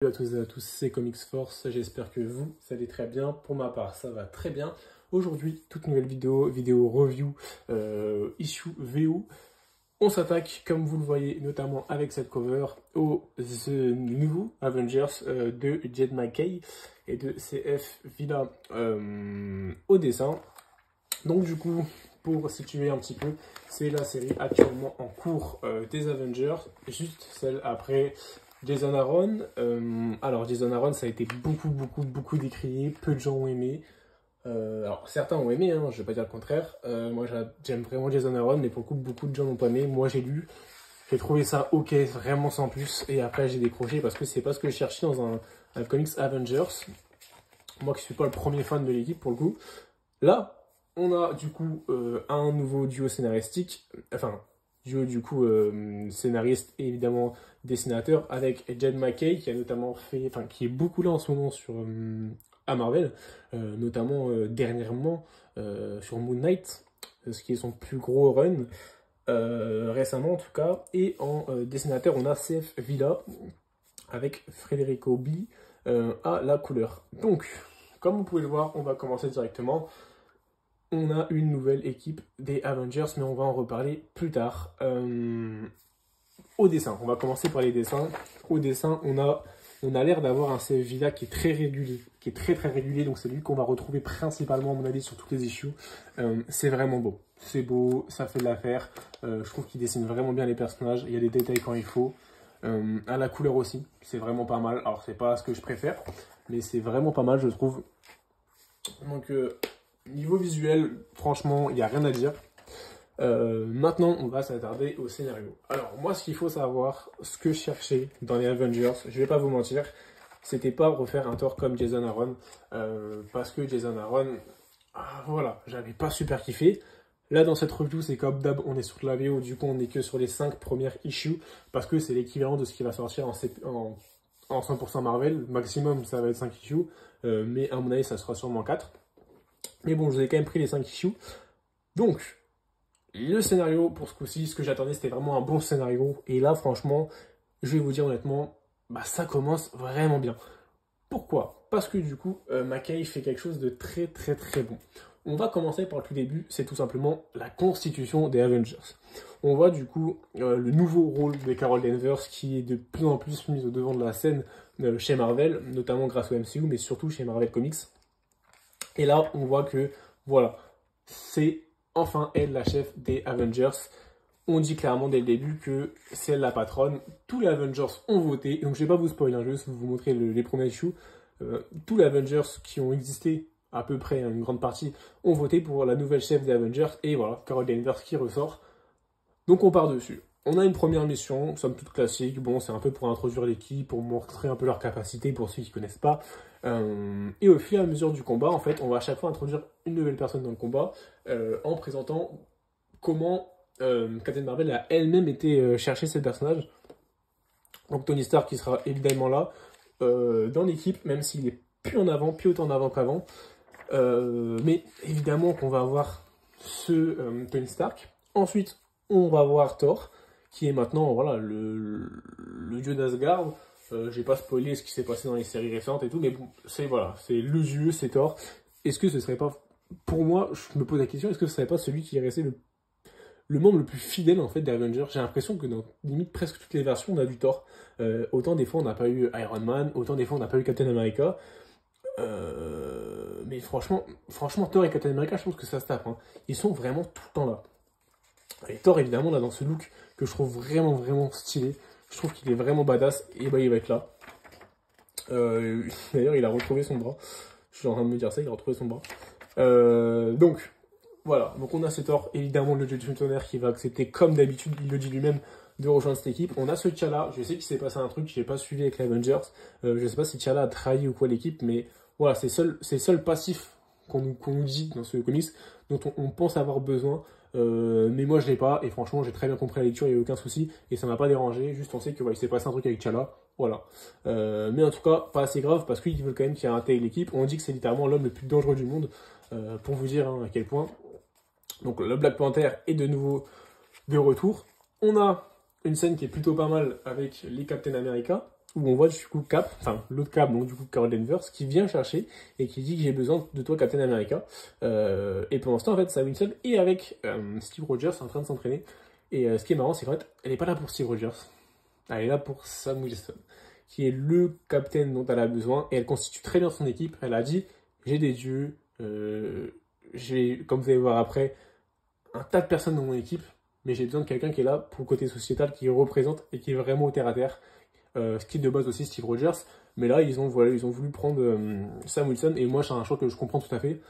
Salut à tous et à tous, c'est Comics Force, j'espère que vous allez très bien. Pour ma part, ça va très bien. Aujourd'hui, toute nouvelle vidéo review, issue VO. On s'attaque, comme vous le voyez, notamment avec cette cover, au nouveau Avengers de Jed MacKay et de CF Villa au dessin. Donc du coup, pour situer un petit peu, c'est la série actuellement en cours des Avengers, juste celle après Jason Aaron. Alors Jason Aaron, ça a été beaucoup décrié, peu de gens ont aimé. Alors certains ont aimé, hein, je vais pas dire le contraire. Moi j'aime vraiment Jason Aaron, mais pour le coup beaucoup de gens n'ont pas aimé. Moi j'ai lu, j'ai trouvé ça ok, vraiment sans plus, et après j'ai décroché parce que c'est pas ce que je cherchais dans un comics Avengers. Moi qui suis pas le premier fan de l'équipe pour le coup. Là, on a du coup un nouveau duo scénaristique, enfin duo du coup scénariste et évidemment dessinateur avec Jed MacKay qui a notamment fait, enfin qui est beaucoup là en ce moment sur à Marvel, notamment dernièrement sur Moon Knight, ce qui est son plus gros run récemment en tout cas. Et en dessinateur on a CF Villa avec Federico B à la couleur. Donc comme vous pouvez le voir, on va commencer directement. On a une nouvelle équipe des Avengers, mais on va en reparler plus tard. Au dessin, on va commencer par les dessins. Au dessin, on a l'air d'avoir un CF Villa qui est très régulier, qui est très régulier, donc c'est lui qu'on va retrouver principalement, à mon avis, sur toutes les issues. C'est vraiment beau. C'est beau, ça fait de l'affaire. Je trouve qu'il dessine vraiment bien les personnages, il y a des détails quand il faut. À la couleur aussi, c'est vraiment pas mal. Alors, c'est pas ce que je préfère, mais c'est vraiment pas mal, je trouve. Donc, niveau visuel, franchement, il n'y a rien à dire. Maintenant, on va s'attarder au scénario. Alors, moi, ce qu'il faut savoir, ce que je cherchais dans les Avengers, je vais pas vous mentir, c'était pas refaire un Thor comme Jason Aaron, parce que Jason Aaron, voilà, j'avais pas super kiffé. Là, dans cette review, c'est comme d'hab, on est sur de la VO, du coup, on n'est que sur les 5 premières issues, parce que c'est l'équivalent de ce qui va sortir en 100% Marvel. Maximum, ça va être 5 issues, mais à mon avis, ça sera sûrement 4. Mais bon, je vous ai quand même pris les 5 issues. Donc, le scénario pour ce coup-ci, ce que j'attendais, c'était vraiment un bon scénario. Et là, franchement, je vais vous dire honnêtement, bah, ça commence vraiment bien. Pourquoi? Parce que du coup, MacKay fait quelque chose de très bon. On va commencer par le tout début, c'est tout simplement la constitution des Avengers. On voit du coup le nouveau rôle de Carol Danvers qui est de plus en plus mise au devant de la scène chez Marvel, notamment grâce au MCU, mais surtout chez Marvel Comics. Et là, on voit que, voilà, c'est enfin elle, la chef des Avengers. On dit clairement dès le début que c'est elle la patronne. Tous les Avengers ont voté. Donc, je ne vais pas vous spoiler, hein, je vais juste vous montrer les premiers issues. Tous les Avengers qui ont existé, à peu près, une grande partie, ont voté pour la nouvelle chef des Avengers. Et voilà, Carol Danvers qui ressort. Donc, on part dessus. On a une première mission, somme toute classique. Bon, c'est un peu pour introduire l'équipe, pour montrer un peu leurs capacités pour ceux qui ne connaissent pas. Et au fur et à mesure du combat, en fait, on va à chaque fois introduire une nouvelle personne dans le combat en présentant comment Captain Marvel a elle-même été chercher ces personnages. Donc Tony Stark qui sera évidemment là dans l'équipe, même s'il est plus autant en avant qu'avant. Mais évidemment qu'on va avoir ce Tony Stark. Ensuite, on va voir Thor, qui est maintenant voilà, le dieu d'Asgard. J'ai pas spoilé ce qui s'est passé dans les séries récentes et tout, mais bon, c'est voilà, c'est le dieu, c'est Thor. Est-ce que ce serait pas, pour moi, je me pose la question, est-ce que ce serait pas celui qui est resté le membre le plus fidèle en fait des Avengers? J'ai l'impression que dans limite presque toutes les versions, on a du Thor. Autant des fois on n'a pas eu Iron Man, autant des fois on n'a pas eu Captain America. Mais franchement, Thor et Captain America, je pense que ça se tape. Hein. Ils sont vraiment tout le temps là. Et Thor, évidemment, là, dans ce look que je trouve vraiment stylé. Je trouve qu'il est vraiment badass. Et bah, il va être là. D'ailleurs, il a retrouvé son bras. Je suis en train de me dire ça, il a retrouvé son bras. Donc, voilà. Donc, on a ce Thor, évidemment, le dieu du tonnerre qui va accepter, comme d'habitude, il le dit lui-même, de rejoindre cette équipe. On a ce T'Challa. Je sais qu'il s'est passé un truc que j'ai pas suivi avec les Avengers. Je sais pas si T'Challa a trahi ou quoi l'équipe, mais voilà, c'est le seul passif qu'on nous dit dans ce comics dont on pense avoir besoin. Mais moi je l'ai pas et franchement j'ai très bien compris la lecture, il n'y a aucun souci et ça m'a pas dérangé, juste on sait que voilà, il s'est passé un truc avec T'Challa, voilà. Mais en tout cas pas assez grave parce qu'ils veulent quand même qu'il intègre l'équipe. On dit que c'est littéralement l'homme le plus dangereux du monde, pour vous dire hein, à quel point. Donc le Black Panther est de nouveau de retour. On a une scène qui est plutôt pas mal avec les Captain America. où on voit du coup Cap, enfin l'autre Cap, donc du coup Carol Danvers, qui vient chercher et qui dit que j'ai besoin de toi, Captain America. Et pendant ce temps, en fait, Sam Wilson est avec Steve Rogers en train de s'entraîner. Et ce qui est marrant, c'est qu'en fait, elle n'est pas là pour Steve Rogers, elle est là pour Sam Wilson, qui est le capitaine dont elle a besoin, et elle constitue très bien son équipe. Elle a dit, j'ai des dieux, j'ai, comme vous allez voir après, un tas de personnes dans mon équipe, mais j'ai besoin de quelqu'un qui est là pour le côté sociétal, qui représente et qui est vraiment au terre à terre. Ce qui est de base aussi Steve Rogers, mais là ils ont voulu prendre Sam Wilson, et moi c'est un choix que je comprends tout à fait,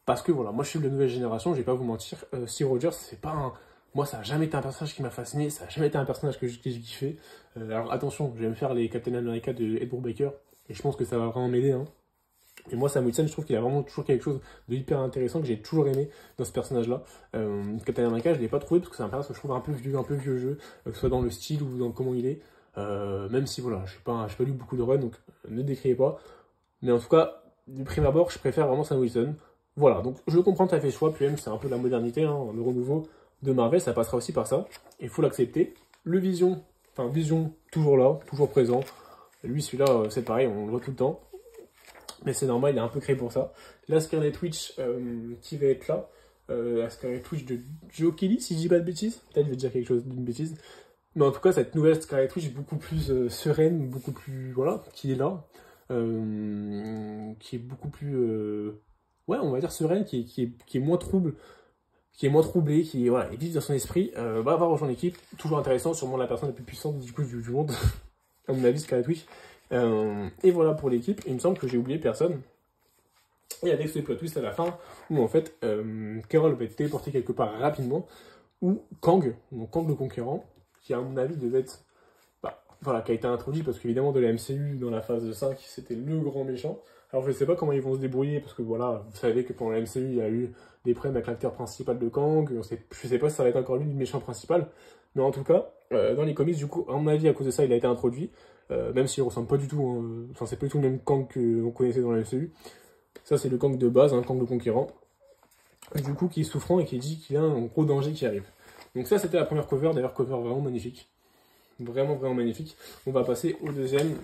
parce que voilà, moi je suis de la nouvelle génération, je vais pas vous mentir, Steve Rogers c'est pas un... Moi ça a jamais été un personnage qui m'a fasciné, ça a jamais été un personnage que j'ai kiffé. Alors attention, je vais me faire les Captain America de Ed Brubaker, et je pense que ça va vraiment m'aider, hein. Et moi, Sam Wilson, je trouve qu'il a vraiment toujours quelque chose de hyper intéressant que j'ai toujours aimé dans ce personnage-là. Captain America, je ne l'ai pas trouvé parce que c'est un personnage que je trouve un peu vieux jeu, que ce soit dans le style ou dans comment il est. Même si, voilà, je n'ai pas lu beaucoup de runs, donc ne décrivez pas. Mais en tout cas, du prime abord, je préfère vraiment Sam Wilson. Voilà, donc je comprends tout à fait le choix, puis même c'est un peu la modernité, hein, le renouveau de Marvel, ça passera aussi par ça. Il faut l'accepter. Le Vision, toujours là, toujours présent. Lui, celui-là, c'est pareil, on le voit tout le temps. Mais c'est normal, il est un peu créé pour ça. La Scarlet Witch qui va être là. La Scarlet Witch de Joe Kelly, si je dis pas de bêtises. Peut-être je vais dire quelque chose d'une bêtise. Mais en tout cas, cette nouvelle Scarlet Witch beaucoup plus sereine, beaucoup plus... Voilà, qui est là. Qui est beaucoup plus... ouais, on va dire sereine, qui est moins trouble. Qui est moins troublée, qui voilà, est vive dans son esprit. Va avoir rejoint l'équipe. Toujours intéressant, sûrement la personne la plus puissante du coup du monde. À mon avis, Scarlet Witch. Et voilà pour l'équipe. Il me semble que j'ai oublié personne. Et avec ce plot twist à la fin, où en fait, Carol va être téléportée quelque part rapidement, où Kang, donc Kang le Conquérant, qui à mon avis devait être, voilà, qui a été introduit parce qu'évidemment de la MCU dans la phase 5, c'était le grand méchant. Alors je ne sais pas comment ils vont se débrouiller, parce que voilà, vous savez que pendant la MCU, il y a eu des problèmes avec l'acteur principal de Kang, je ne sais pas si ça va être encore lui le méchant principal, mais en tout cas, dans les comics, du coup, à mon avis, à cause de ça, il a été introduit. Même s'il ne ressemble pas du tout, hein, enfin c'est pas du tout le même Kang qu'on connaissait dans la MCU. Ça c'est le Kang de base, hein, Kang le Conquérant. Du coup qui est souffrant et qui dit qu'il y a un gros danger qui arrive. Donc ça c'était la première cover, d'ailleurs cover vraiment magnifique. Vraiment magnifique. On va passer au deuxième,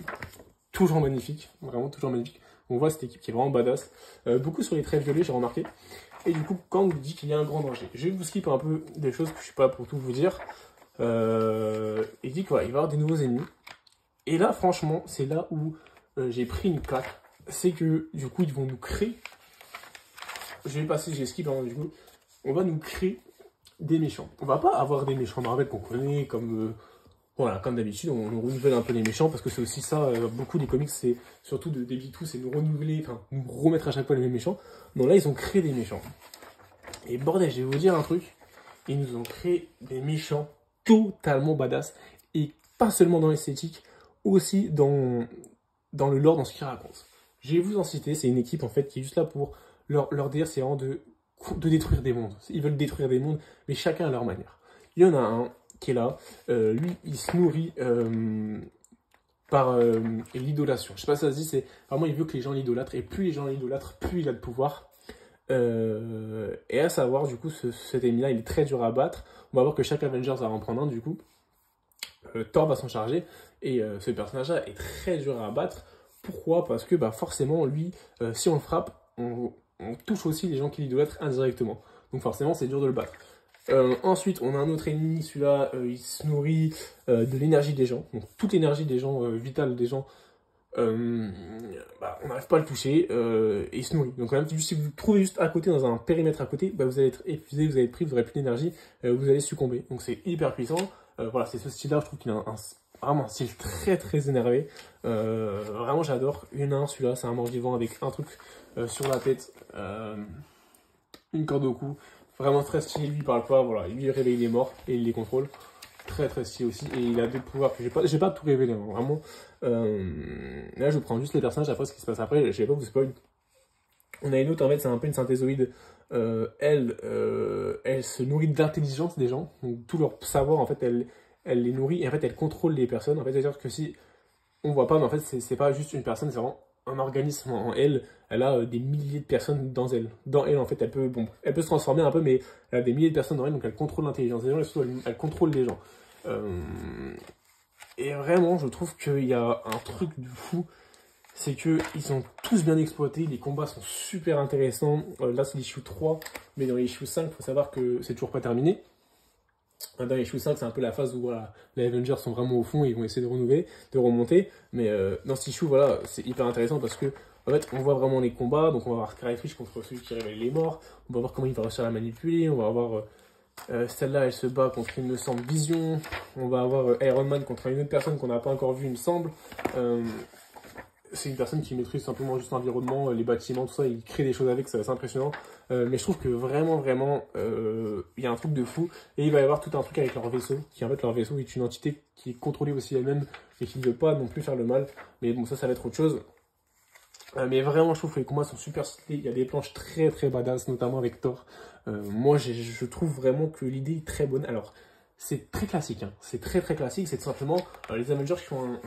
toujours magnifique, vraiment toujours magnifique. On voit cette équipe qui est vraiment badass. Beaucoup sur les traits violets j'ai remarqué. Et du coup Kang dit qu'il y a un grand danger. Je vais vous skip un peu des choses que je suis pas là pour tout vous dire. Il dit qu'il va y avoir des nouveaux ennemis. Et là, franchement, c'est là où j'ai pris une claque. C'est que, du coup, ils vont nous créer... Je vais passer, j'ai skip avant, du coup. On va nous créer des méchants. On va pas avoir des méchants Marvel qu'on connaît, comme... voilà, comme d'habitude, on renouvelle un peu les méchants, parce que c'est aussi ça, beaucoup des comics, c'est surtout de débit tout, c'est nous renouveler, enfin, nous remettre à chaque fois les mêmes méchants. Non, là, ils ont créé des méchants. Et bordel, je vais vous dire un truc. Ils nous ont créé des méchants totalement badass. Et pas seulement dans l'esthétique, aussi dans le lore, dans ce qu'ils racontent. Je vais vous en citer, c'est une équipe en fait qui est juste là pour leur dire, c'est vraiment de détruire des mondes. Ils veulent détruire des mondes, mais chacun à leur manière. Il y en a un qui est là, lui il se nourrit par l'idolation. Je sais pas si ça se dit, c'est vraiment il veut que les gens l'idolâtrent, et plus les gens l'idolâtrent, plus il a de pouvoir. Et à savoir, du coup, cet ennemi-là, il est très dur à battre. On va voir que chaque Avengers va en prendre un, du coup. Thor va s'en charger, et ce personnage-là est très dur à abattre. Pourquoi? Parce que forcément, lui, si on le frappe, on touche aussi les gens qui l'idolâtrent indirectement. Donc forcément, c'est dur de le battre. Ensuite, on a un autre ennemi, celui-là, il se nourrit de l'énergie des gens. Donc toute l'énergie des gens, vitale des gens, on n'arrive pas à le toucher, et il se nourrit. Donc si vous le trouvez juste à côté, dans un périmètre à côté, vous allez être épuisé, vous allez être pris, vous n'aurez plus d'énergie, vous allez succomber. Donc c'est hyper puissant. Voilà, c'est ce style-là, je trouve qu'il a vraiment un style très énervé. Vraiment, j'adore. Il y en a un, celui-là, c'est un mort-vivant avec un truc sur la tête, une corde au cou. Vraiment très stylé, lui il parle pas, voilà, lui il réveille les morts et il les contrôle. Très stylé aussi, et il a des pouvoirs que j'ai pas tout révélé, hein, vraiment. Là je prends juste les personnages, après ce qui se passe après, je vais pas vous spoil. On a une autre, en fait, c'est un peu une synthézoïde. Elle se nourrit de l'intelligence des gens, donc tout leur savoir, en fait, elle les nourrit, et en fait, elle contrôle les personnes. En fait, c'est-à-dire que si on voit pas, mais en fait, c'est pas juste une personne, c'est vraiment un organisme en elle. Elle a des milliers de personnes dans elle. Dans elle, en fait, elle peut se transformer un peu, mais elle a des milliers de personnes dans elle, donc elle contrôle l'intelligence des gens, et surtout, elle contrôle les gens. Et vraiment, je trouve qu'il y a un truc de fou. C'est qu'ils sont tous bien exploités, les combats sont super intéressants. Là, c'est l'issue 3, mais dans l'issue 5, il faut savoir que c'est toujours pas terminé. Dans l'issue 5, c'est un peu la phase où voilà, les Avengers sont vraiment au fond et ils vont essayer de renouveler, de remonter. Mais dans cet issue, voilà, c'est hyper intéressant parce que en fait, on voit vraiment les combats. Donc, on va voir Scarlet Witch contre celui qui réveille les morts. On va voir comment il va réussir à la manipuler. On va avoir celle-là, elle se bat contre, il me semble, Vision. On va avoir Iron Man contre une autre personne qu'on n'a pas encore vue, il me semble. C'est une personne qui maîtrise simplement juste l'environnement, les bâtiments, tout ça, il crée des choses avec, c'est assez impressionnant. Mais je trouve que vraiment, il y a un truc de fou. Et il va y avoir tout un truc avec leur vaisseau, qui en fait, leur vaisseau est une entité qui est contrôlée aussi elle-même et qui ne veut pas non plus faire le mal. Mais bon, ça va être autre chose. Mais vraiment, je trouve que les combats sont super stylés. Il y a des planches très très badass, notamment avec Thor. Moi, je trouve vraiment que l'idée est très bonne. Alors, c'est très classique, hein. C'est très très classique. C'est tout simplement les Avengers qui ont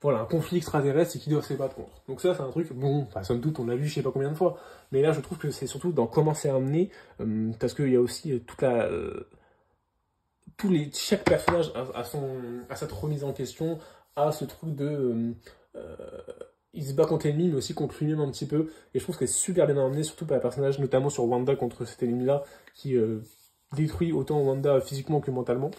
voilà, un conflit extraterrestre et qui doivent se battre contre. Donc ça, c'est un truc, bon, enfin, somme toute, on l'a vu je sais pas combien de fois. Mais là, je trouve que c'est surtout dans comment c'est amené, parce qu'il y a aussi toute la... chaque personnage a cette remise en question, a ce truc de... il se bat contre l'ennemi, mais aussi contre lui-même un petit peu. Et je trouve que c'est super bien amené, surtout par les personnages, notamment sur Wanda contre cet ennemi-là, qui détruit autant Wanda physiquement que mentalement.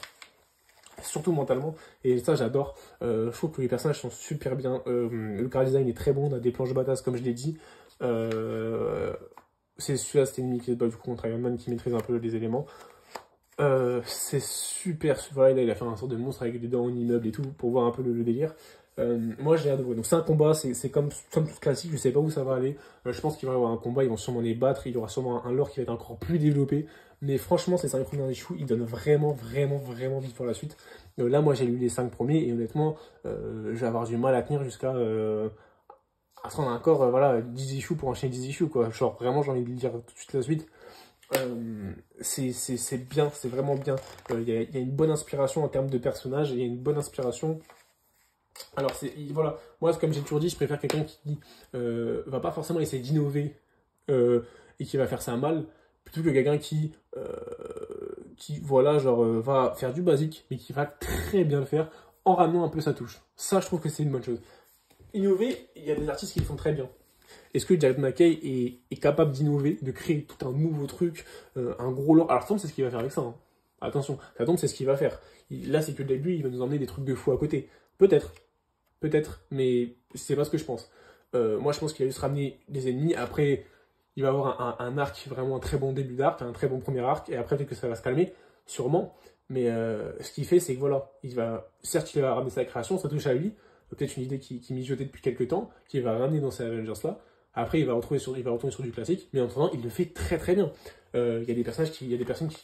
Surtout mentalement, et ça j'adore. Je trouve que les personnages sont super bien. Le car design est très bon, on a des planches badass comme je l'ai dit. C'est celui-là, cet ennemi qui se bat du coup contre Iron Man qui maîtrise un peu les éléments. C'est super. Voilà, là, il a fait un sorte de monstre avec des dents en immeuble et tout pour voir un peu le délire. Moi j'ai hâte de voir. Donc c'est un combat, c'est comme tout classique, je sais pas où ça va aller. Je pense qu'il va y avoir un combat, ils vont sûrement les battre, il y aura sûrement un lore qui va être encore plus développé. Mais franchement, ces 5 premiers issues, ils donnent vraiment envie pour la suite. Là, moi j'ai lu les 5 premiers et honnêtement, je vais avoir du mal à tenir jusqu'à à se rendre encore voilà, 10 issues pour enchaîner 10 issues quoi. Genre vraiment j'ai envie de lire tout de suite la suite. C'est bien, c'est vraiment bien. Il y a une bonne inspiration en termes de personnages, il y a une bonne inspiration. Alors, voilà, moi, comme j'ai toujours dit, je préfère quelqu'un qui va pas forcément essayer d'innover et qui va faire ça mal, plutôt que quelqu'un qui voilà, genre, va faire du basique, mais qui va très bien le faire en ramenant un peu sa touche. Ça, je trouve que c'est une bonne chose. Innover, il y a des artistes qui le font très bien. Est-ce que Jack McKay est capable d'innover, de créer tout un nouveau truc, un gros lore? Alors, Tom, c'est ce qu'il va faire avec ça. Hein. Attention, ça tombe, c'est ce qu'il va faire. Là, c'est que le début, il va nous emmener des trucs de fou à côté. Peut-être, mais c'est pas ce que je pense. Moi, je pense qu'il va juste ramener des ennemis. Après, il va avoir un arc, vraiment un très bon début d'arc, un très bon premier arc, et après, peut-être que ça va se calmer, sûrement. Mais ce qu'il fait, c'est que voilà, certes, il va ramener sa création, ça touche à lui, peut-être une idée qui mijotait depuis quelques temps, qu'il va ramener dans ces Avengers-là. Après, il va retourner sur du classique, mais en attendant, il le fait très très bien. Il y a des personnes qui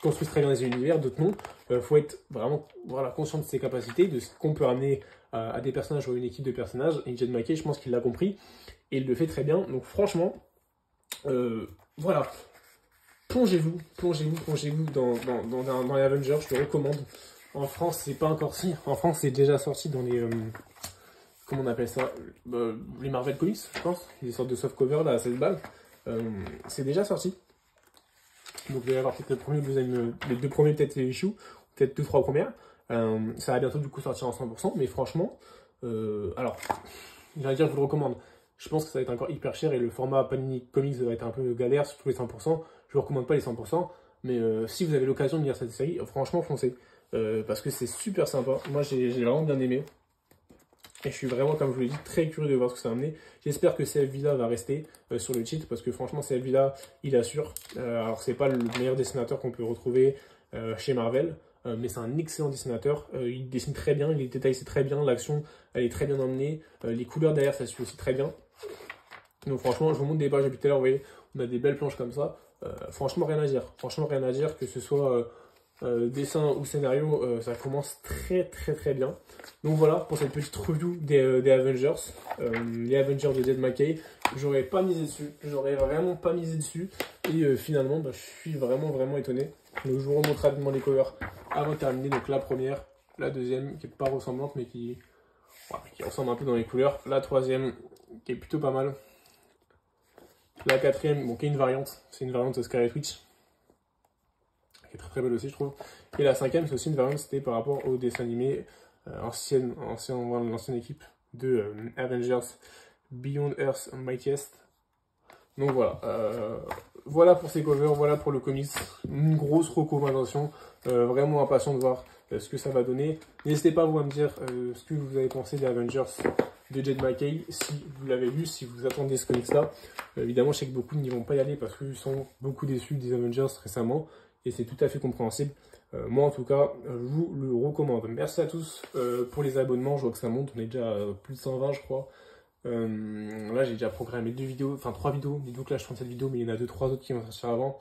construisent très bien des univers, d'autres non. Faut être vraiment voilà, conscient de ses capacités, de ce qu'on peut ramener à des personnages ou à une équipe de personnages. Et Jed McKay, je pense qu'il l'a compris, et il le fait très bien. Donc franchement, voilà. Plongez-vous dans les Avengers, je te recommande. En France, c'est pas encore si. En France, c'est déjà sorti dans les... comment on appelle ça, les Marvel Comics, je pense, des sortes de softcover là à 16 balles. C'est déjà sorti. Donc il va y avoir peut-être le premier, les deux premiers peut-être les issues, peut-être 2-3 premières. Ça va bientôt du coup sortir en 100%, mais franchement, alors, j'allais dire je vous le recommande. Je pense que ça va être encore hyper cher et le format Panini Comics va être un peu galère, surtout les 100%. Je vous recommande pas les 100%, mais si vous avez l'occasion de lire cette série, franchement foncez. Parce que c'est super sympa. Moi j'ai vraiment bien aimé. Et je suis vraiment, comme je vous l'ai dit, très curieux de voir ce que ça va amener. J'espère que CF Villa va rester sur le titre, parce que franchement, CF Villa, il assure. Alors, c'est pas le meilleur dessinateur qu'on peut retrouver chez Marvel, mais c'est un excellent dessinateur. Il dessine très bien, les détails, c'est très bien, l'action, elle est très bien emmenée. Les couleurs derrière, ça suit aussi très bien. Donc, franchement, je vous montre des pages depuis tout à l'heure, vous voyez, on a des belles planches comme ça. Franchement, rien à dire. Franchement, rien à dire, que ce soit... dessin ou scénario, ça commence très bien. Donc voilà pour cette petite review des Avengers, les Avengers de Jed McKay. J'aurais pas misé dessus, j'aurais vraiment pas misé dessus, et finalement je suis vraiment étonné. Donc je vous remontre rapidement les covers avant de terminer. Donc la première, la deuxième qui est pas ressemblante mais qui ressemble un peu dans les couleurs, la troisième qui est plutôt pas mal, la quatrième bon, qui est une variante, c'est une variante de Scarlet Witch. qui est très très belle aussi, je trouve. Et la cinquième, c'est aussi une variante, c'était par rapport au dessin animé l'ancienne équipe de Avengers Beyond Earth's Mightiest. Donc voilà, voilà pour ces covers, voilà pour le comics, une grosse recommandation, vraiment impatient de voir ce que ça va donner. N'hésitez pas vous à me dire ce que vous avez pensé des Avengers de Jed MacKay, si vous l'avez lu, si vous attendez ce comics-là. Évidemment, je sais que beaucoup n'y vont pas y aller parce qu'ils sont beaucoup déçus des Avengers récemment, et c'est tout à fait compréhensible. Moi, en tout cas, je vous le recommande. Merci à tous pour les abonnements, je vois que ça monte, on est déjà à plus de 120, je crois. Là, j'ai déjà programmé 2 vidéos, enfin 3 vidéos. Dites-vous que là, je tourne cette vidéo, mais il y en a 2-3 autres qui vont sortir avant.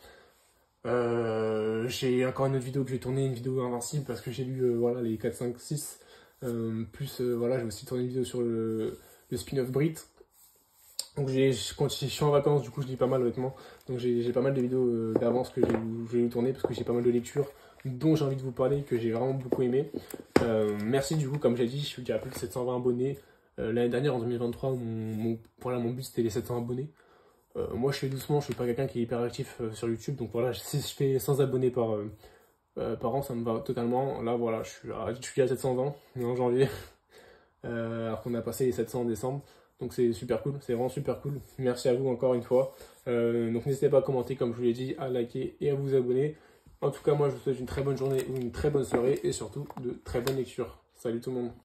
J'ai encore une autre vidéo que j'ai tournée, une vidéo invincible, parce que j'ai lu voilà, les 4, 5, 6. Voilà, j'ai aussi tourné une vidéo sur le spin-off Brit. Donc quand je suis en vacances, du coup je lis pas mal honnêtement. Donc j'ai pas mal de vidéos d'avance que j'ai tourner parce que j'ai pas mal de lectures dont j'ai envie de vous parler, que j'ai vraiment beaucoup aimé. Merci du coup, comme j'ai dit, je suis déjà à plus de 720 abonnés. L'année dernière, en 2023, voilà, mon but c'était les 700 abonnés. Moi je fais doucement, je suis pas quelqu'un qui est hyper actif sur YouTube. Donc voilà, si je fais 100 abonnés par an, ça me va totalement. Là voilà, je suis à 720 en janvier. Alors qu'on a passé les 700 en décembre. Donc c'est super cool, c'est vraiment super cool. Merci à vous encore une fois. Donc n'hésitez pas à commenter comme je vous l'ai dit, à liker et à vous abonner. En tout cas, moi je vous souhaite une très bonne journée ou une très bonne soirée et surtout de très bonnes lectures. Salut tout le monde.